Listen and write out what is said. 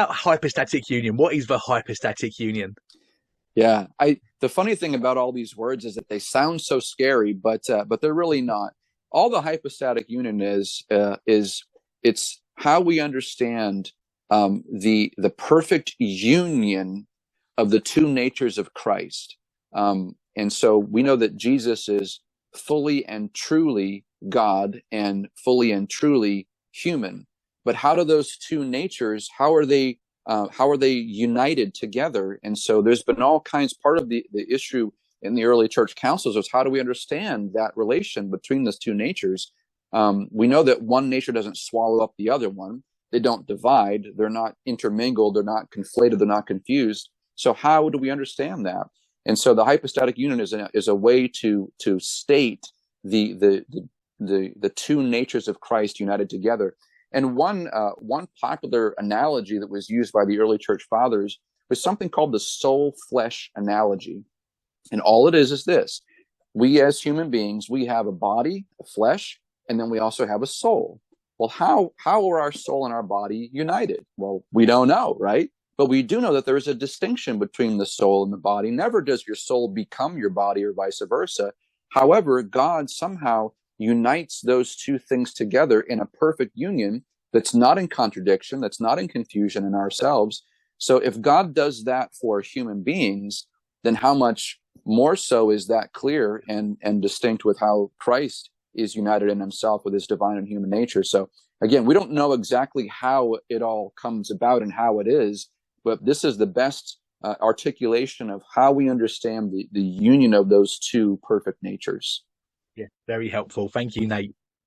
hypostatic union. What is the hypostatic union? Yeah, the funny thing about all these words is that they sound so scary, but they're really not. All the hypostatic union is it's how we understand the perfect union of the two natures of Christ. And so we know that Jesus is fully and truly God and fully and truly human. But how do those two natures, how are they united together? And so there's been all kinds, part of the issue in the early church councils was how do we understand that relation between those two natures? We know that one nature doesn't swallow up the other one. They don't divide. They're not intermingled. They're not conflated. They're not confused. So how do we understand that? And so the hypostatic union is a way to state the two natures of Christ united together. And one popular analogy that was used by the early church fathers was something called the soul-flesh analogy. And all it is this: we as human beings, we have a body, a flesh, and then we also have a soul. Well, how are our soul and our body united? Well, we don't know, right? But we do know that there is a distinction between the soul and the body. Never does your soul become your body or vice versa. However, God somehow unites those two things together in a perfect union that's not in contradiction, that's not in confusion in ourselves. So if God does that for human beings, then how much more so is that clear and distinct with how Christ is united in himself with his divine and human nature. So again, we don't know exactly how it all comes about and how it is, but this is the best articulation of how we understand the union of those two perfect natures. Yeah, very helpful. Thank you, Nate.